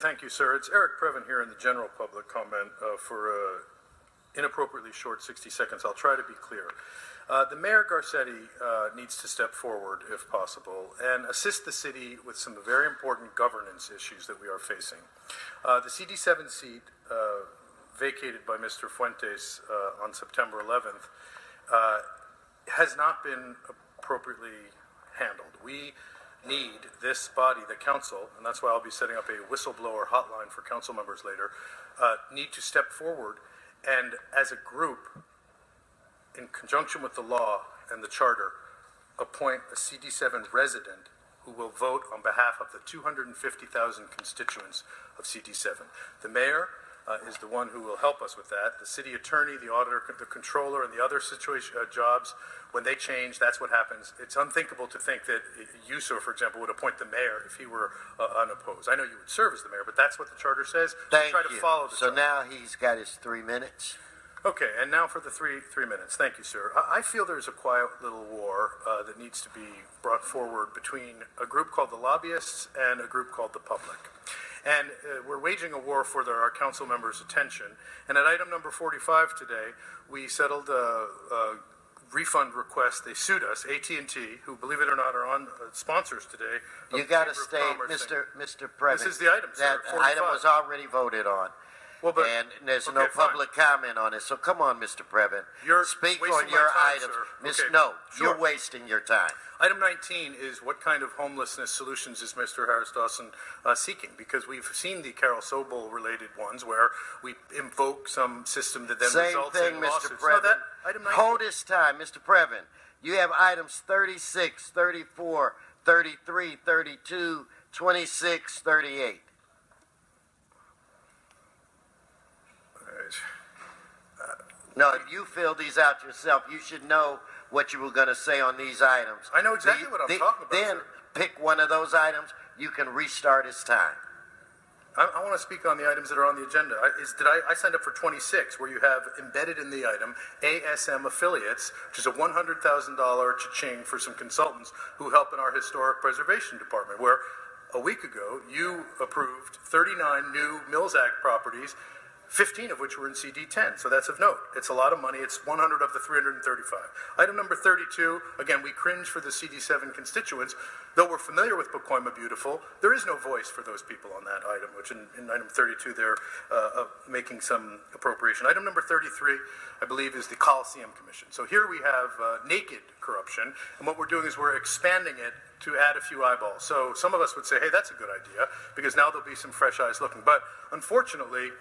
Thank you, sir. It's Eric Previn here in the general public comment for inappropriately short 60 seconds. I'll try to be clear. The Mayor Garcetti needs to step forward, if possible, and assist the city with some very important governance issues that we are facing. The CD7 seat vacated by Mr. Fuentes on September 11th has not been appropriately handled. We need this body, the council, and that's why I'll be setting up a whistleblower hotline for council members later, need to step forward and, as a group, in conjunction with the law and the charter, appoint a CD7 resident who will vote on behalf of the 250,000 constituents of CD7. The mayor is the one who will help us with that. The city attorney, the auditor, the controller, and the other jobs, when they change, that's what happens. It's unthinkable to think that you, sir, for example, would appoint the mayor if he were unopposed. I know you would serve as the mayor, but that's what the charter says. Thank try to you. Follow the so charter. Now he's got his 3 minutes. Okay, and now for the three minutes. Thank you, sir. I feel there's a quiet little war that needs to be brought forward between a group called the lobbyists and a group called the public. And we're waging a war for our council members' attention. And at item number 45 today, we settled a refund request. They sued us, AT&T, who, believe it or not, are on sponsors today. You got to stay, Mr. Previn. This is the item, sir. That item was already voted on. Well, but, and there's no public comment on it. So come on, Mr. Previn. Speak on your items. You're wasting your time. Item 19 is what kind of homelessness solutions is Mr. Harris Dawson seeking? Because we've seen the Carol Sobel related ones where we invoke some system that then results in lawsuits. Same thing, Mr. Previn. Item 19. Hold his time, Mr. Previn. You have items 36, 34, 33, 32, 26, 38. No, if you fill these out yourself, you should know what you were going to say on these items. I know exactly what I'm talking about. Then pick one of those items. You can restart his time. I want to speak on the items that are on the agenda. I signed up for 26, where you have embedded in the item ASM affiliates, which is a $100,000 cha-ching for some consultants who help in our historic preservation department, where a week ago you approved 39 new Mills Act properties, 15 of which were in CD10, so that's of note. It's a lot of money. It's 100 of the 335. Item number 32, again, we cringe for the CD7 constituents. Though we're familiar with Pacoima Beautiful, there is no voice for those people on that item, which in item 32 they're making some appropriation. Item number 33, I believe, is the Coliseum Commission. So here we have naked corruption, and what we're doing is we're expanding it to add a few eyeballs. So some of us would say, hey, that's a good idea, because now there'll be some fresh eyes looking. But unfortunately,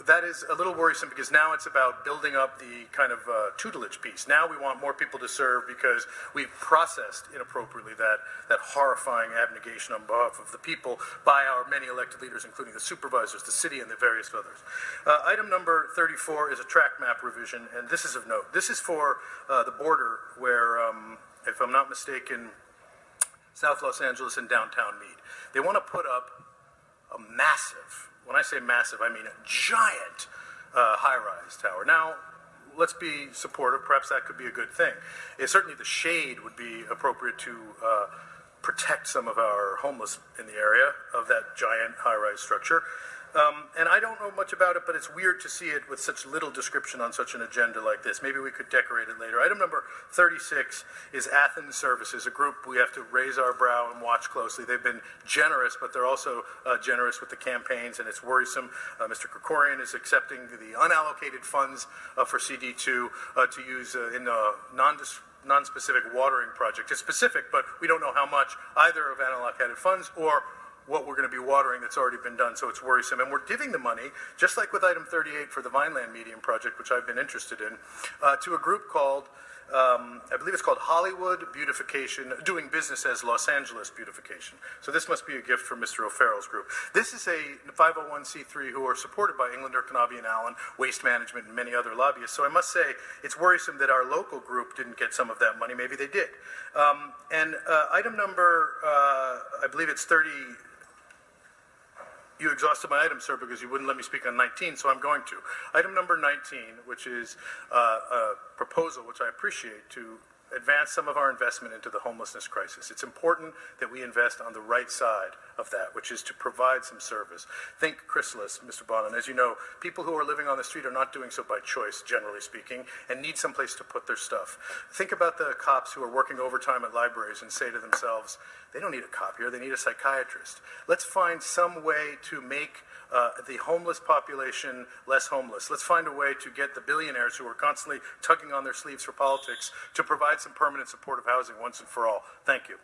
that is a little worrisome, because now it's about building up the kind of tutelage piece. Now we want more people to serve because we've processed inappropriately that horrifying abnegation on behalf of the people by our many elected leaders, including the supervisors, the city, and the various others. Item number 34 is a track map revision, and this is of note. This is for the border where, if I'm not mistaken, South Los Angeles and downtown Mead. They want to put up a massive, when I say massive, I mean a giant high-rise tower. Now, let's be supportive. Perhaps that could be a good thing. Certainly the shade would be appropriate to protect some of our homeless in the area of that giant high-rise structure. And I don't know much about it, but it's weird to see it with such little description on such an agenda like this. Maybe we could decorate it later. Item number 36 is Athens Services, a group we have to raise our brow and watch closely. They've been generous, but they're also generous with the campaigns, and it's worrisome. Mr. Krikorian is accepting the unallocated funds for CD2 to use in a non-specific watering project. It's specific, but we don't know how much either of unallocated funds or what we're going to be watering that's already been done, so it's worrisome. And we're giving the money, just like with item 38 for the Vineland Medium project, which I've been interested in, to a group called, I believe it's called Hollywood Beautification, doing business as Los Angeles Beautification. So this must be a gift from Mr. O'Farrell's group. This is a 501c3 who are supported by Englander, Knabe and Allen, Waste Management, and many other lobbyists. So I must say, it's worrisome that our local group didn't get some of that money. Maybe they did. Item number, I believe it's 30, you exhausted my item, sir, because you wouldn't let me speak on 19, so I'm going to. Item number 19, which is a proposal, which I appreciate, to advance some of our investment into the homelessness crisis. It's important that we invest on the right side of that, which is to provide some service. Think Chrysalis, Mr. Bonin. As you know, people who are living on the street are not doing so by choice, generally speaking, and need some place to put their stuff. Think about the cops who are working overtime at libraries and say to themselves, they don't need a cop here, they need a psychiatrist. Let's find some way to make the homeless population less homeless. Let's find a way to get the billionaires who are constantly tugging on their sleeves for politics to provide some permanent supportive housing once and for all. Thank you.